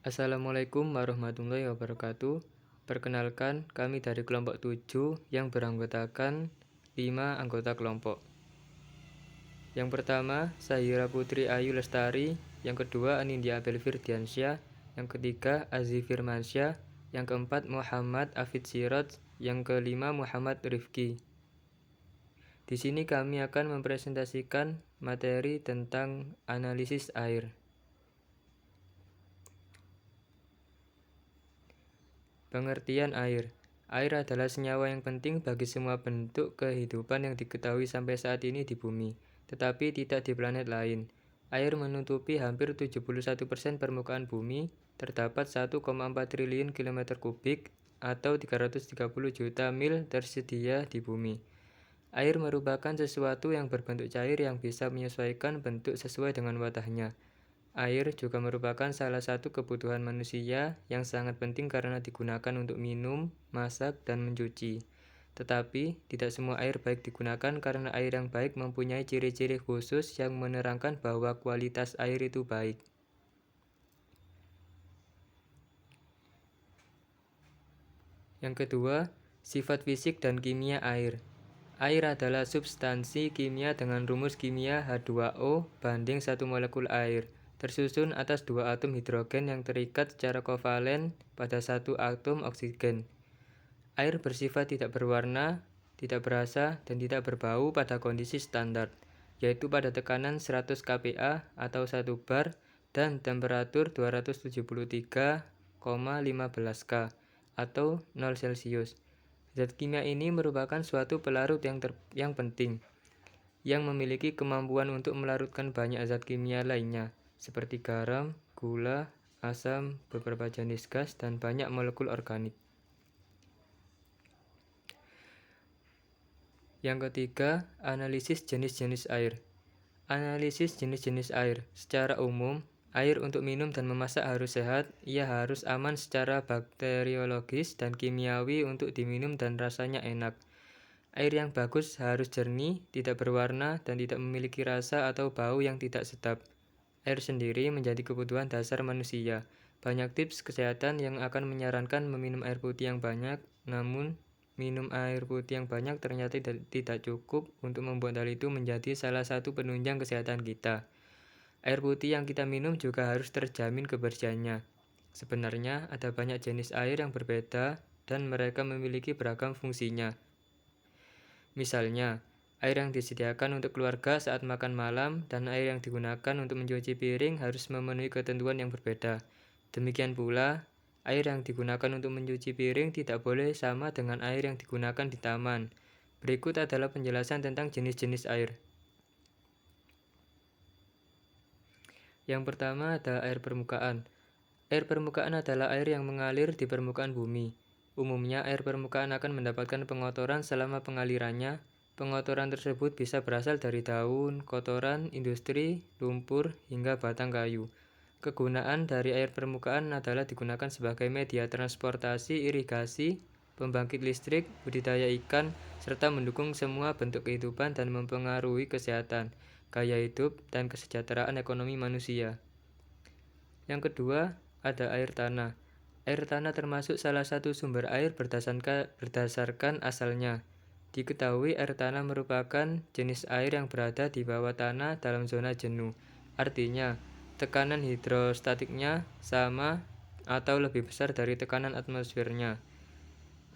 Assalamualaikum warahmatullahi wabarakatuh. Perkenalkan, kami dari kelompok 7 yang beranggotakan 5 anggota kelompok. Yang pertama, Sahira Putri Ayu Lestari. Yang kedua, Anindya Abel Firdiansyah. Yang ketiga, Aziz Firmansyah. Yang keempat, Muhammad Afid Sirot. Yang kelima, Muhammad Rifki. Di sini kami akan mempresentasikan materi tentang analisis air. Pengertian air. Air adalah senyawa yang penting bagi semua bentuk kehidupan yang diketahui sampai saat ini di bumi, tetapi tidak di planet lain. Air menutupi hampir 71% permukaan bumi, terdapat 1,4 triliun kilometer kubik atau 330 juta mil tersedia di bumi. Air merupakan sesuatu yang berbentuk cair yang bisa menyesuaikan bentuk sesuai dengan wadahnya. Air juga merupakan salah satu kebutuhan manusia yang sangat penting karena digunakan untuk minum, masak, dan mencuci. Tetapi, tidak semua air baik digunakan karena air yang baik mempunyai ciri-ciri khusus yang menerangkan bahwa kualitas air itu baik. Yang kedua, sifat fisik dan kimia air. Air adalah substansi kimia dengan rumus kimia H2O banding 1 molekul air, tersusun atas 2 atom hidrogen yang terikat secara kovalen pada 1 atom oksigen. Air bersifat tidak berwarna, tidak berasa, dan tidak berbau pada kondisi standar, yaitu pada tekanan 100 kPa atau 1 bar dan temperatur 273,15 K atau 0 Celcius. Zat kimia ini merupakan suatu pelarut yang penting, yang memiliki kemampuan untuk melarutkan banyak zat kimia lainnya, seperti garam, gula, asam, beberapa jenis gas, dan banyak molekul organik. Yang ketiga, analisis jenis-jenis air. Analisis jenis-jenis air. Secara umum, air untuk minum dan memasak harus sehat, ia harus aman secara bakteriologis dan kimiawi untuk diminum dan rasanya enak. Air yang bagus harus jernih, tidak berwarna, dan tidak memiliki rasa atau bau yang tidak sedap. Air sendiri menjadi kebutuhan dasar manusia. Banyak tips kesehatan yang akan menyarankan meminum air putih yang banyak, namun minum air putih yang banyak ternyata tidak cukup untuk membuat hal itu menjadi salah satu penunjang kesehatan kita. Air putih yang kita minum juga harus terjamin kebersihannya. Sebenarnya ada banyak jenis air yang berbeda dan mereka memiliki beragam fungsinya. Misalnya, air yang disediakan untuk keluarga saat makan malam dan air yang digunakan untuk mencuci piring harus memenuhi ketentuan yang berbeda. Demikian pula, air yang digunakan untuk mencuci piring tidak boleh sama dengan air yang digunakan di taman. Berikut adalah penjelasan tentang jenis-jenis air. Yang pertama ada air permukaan. Air permukaan adalah air yang mengalir di permukaan bumi. Umumnya, air permukaan akan mendapatkan pengotoran selama pengalirannya. Pengotoran tersebut bisa berasal dari daun, kotoran, industri, lumpur, hingga batang kayu. Kegunaan dari air permukaan adalah digunakan sebagai media transportasi, irigasi, pembangkit listrik, budidaya ikan, serta mendukung semua bentuk kehidupan dan mempengaruhi kesehatan, gaya hidup, dan kesejahteraan ekonomi manusia. Yang kedua, ada air tanah. Air tanah termasuk salah satu sumber air berdasarkan asalnya. Diketahui air tanah merupakan jenis air yang berada di bawah tanah dalam zona jenuh. Artinya, tekanan hidrostatiknya sama atau lebih besar dari tekanan atmosfernya.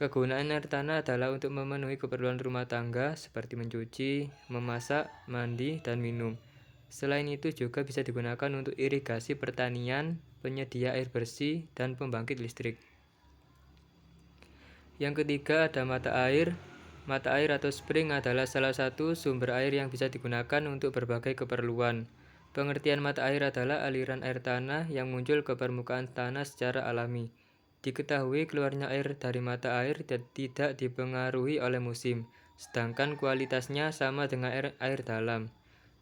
Kegunaan air tanah adalah untuk memenuhi keperluan rumah tangga seperti mencuci, memasak, mandi, dan minum. Selain itu juga bisa digunakan untuk irigasi pertanian, penyedia air bersih, dan pembangkit listrik. Yang ketiga ada mata air. Mata air atau spring adalah salah satu sumber air yang bisa digunakan untuk berbagai keperluan. Pengertian mata air adalah aliran air tanah yang muncul ke permukaan tanah secara alami. Diketahui keluarnya air dari mata air tidak dipengaruhi oleh musim, sedangkan kualitasnya sama dengan air dalam.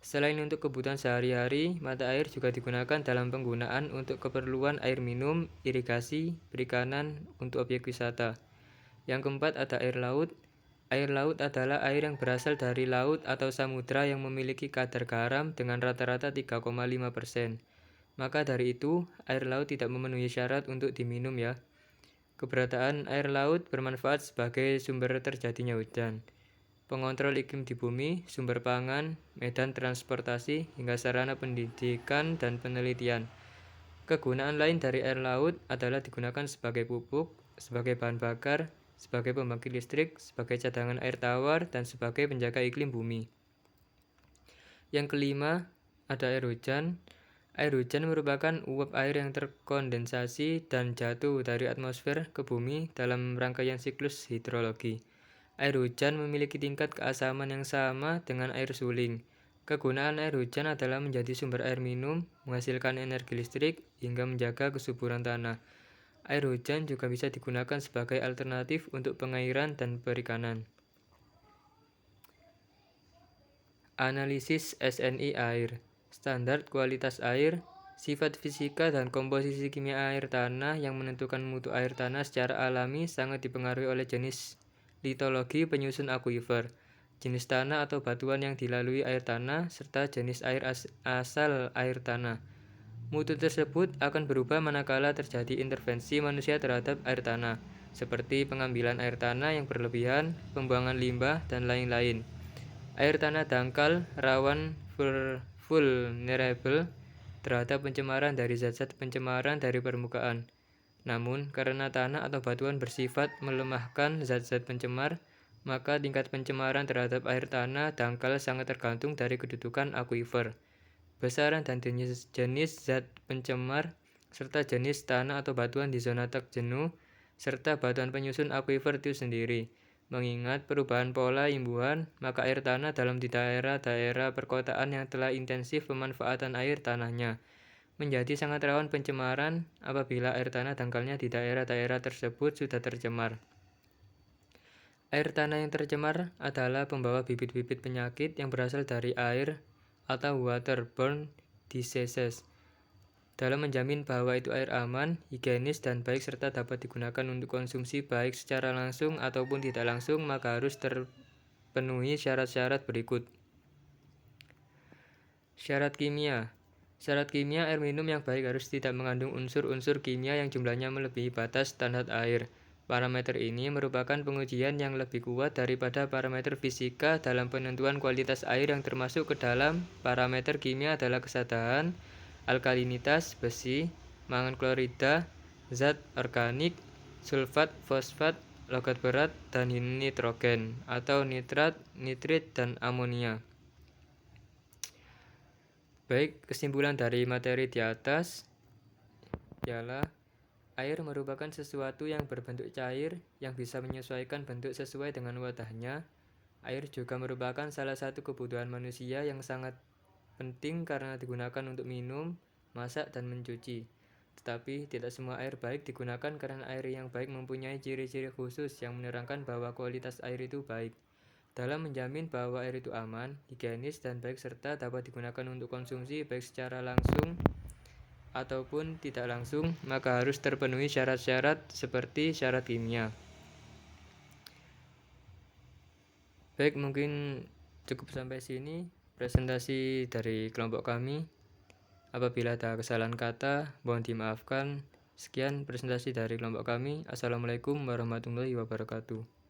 Selain untuk kebutuhan sehari-hari, mata air juga digunakan dalam penggunaan untuk keperluan air minum, irigasi, perikanan, untuk objek wisata. Yang keempat ada air laut. Air laut adalah air yang berasal dari laut atau samudra yang memiliki kadar garam dengan rata-rata 3,5%. Maka dari itu, air laut tidak memenuhi syarat untuk diminum ya. Keberadaan air laut bermanfaat sebagai sumber terjadinya hujan, pengontrol iklim di bumi, sumber pangan, medan transportasi, hingga sarana pendidikan dan penelitian. Kegunaan lain dari air laut adalah digunakan sebagai pupuk, sebagai bahan bakar, sebagai pembangkit listrik, sebagai cadangan air tawar, dan sebagai penjaga iklim bumi. Yang kelima, ada air hujan. Air hujan merupakan uap air yang terkondensasi dan jatuh dari atmosfer ke bumi dalam rangkaian siklus hidrologi. Air hujan memiliki tingkat keasaman yang sama dengan air suling. Kegunaan air hujan adalah menjadi sumber air minum, menghasilkan energi listrik, hingga menjaga kesuburan tanah. Air hujan juga bisa digunakan sebagai alternatif untuk pengairan dan perikanan. Analisis SNI air. Standar kualitas air, sifat fisika dan komposisi kimia air tanah yang menentukan mutu air tanah secara alami sangat dipengaruhi oleh jenis litologi penyusun akuifer, jenis tanah atau batuan yang dilalui air tanah, serta jenis air asal air tanah. Mutu tersebut akan berubah manakala terjadi intervensi manusia terhadap air tanah, seperti pengambilan air tanah yang berlebihan, pembuangan limbah, dan lain-lain. Air tanah dangkal rawan vulnerable terhadap pencemaran dari zat-zat pencemaran dari permukaan. Namun, karena tanah atau batuan bersifat melemahkan zat-zat pencemar, maka tingkat pencemaran terhadap air tanah dangkal sangat tergantung dari kedudukan akuifer, besaran dan jenis zat pencemar, serta jenis tanah atau batuan di zona terjenuh, serta batuan penyusun akuifer itu sendiri. Mengingat perubahan pola imbuhan, maka air tanah dalam di daerah-daerah perkotaan yang telah intensif pemanfaatan air tanahnya menjadi sangat rawan pencemaran apabila air tanah dangkalnya di daerah-daerah tersebut sudah tercemar. Air tanah yang tercemar adalah pembawa bibit-bibit penyakit yang berasal dari air atau waterborne diseases. Dalam menjamin bahwa itu air aman, higienis, dan baik serta dapat digunakan untuk konsumsi baik secara langsung ataupun tidak langsung, maka harus terpenuhi syarat-syarat berikut. Syarat kimia. Syarat kimia air minum yang baik harus tidak mengandung unsur-unsur kimia yang jumlahnya melebihi batas standar air. Parameter ini merupakan pengujian yang lebih kuat daripada parameter fisika dalam penentuan kualitas air yang termasuk ke dalam parameter kimia adalah kesadaran, alkalinitas, besi, mangan klorida, zat organik, sulfat, fosfat, logat berat, dan nitrogen atau nitrat, nitrit, dan amonia. Baik, kesimpulan dari materi di atas ialah air merupakan sesuatu yang berbentuk cair yang bisa menyesuaikan bentuk sesuai dengan wadahnya. Air juga merupakan salah satu kebutuhan manusia yang sangat penting karena digunakan untuk minum, masak, dan mencuci. Tetapi tidak semua air baik digunakan karena air yang baik mempunyai ciri-ciri khusus yang menerangkan bahwa kualitas air itu baik. Dalam menjamin bahwa air itu aman, higienis, dan baik serta dapat digunakan untuk konsumsi baik secara langsung ataupun tidak langsung, maka harus terpenuhi syarat-syarat seperti syarat kimia. Baik, mungkin cukup sampai sini presentasi dari kelompok kami. Apabila ada kesalahan kata, mohon dimaafkan. Sekian presentasi dari kelompok kami. Assalamualaikum warahmatullahi wabarakatuh.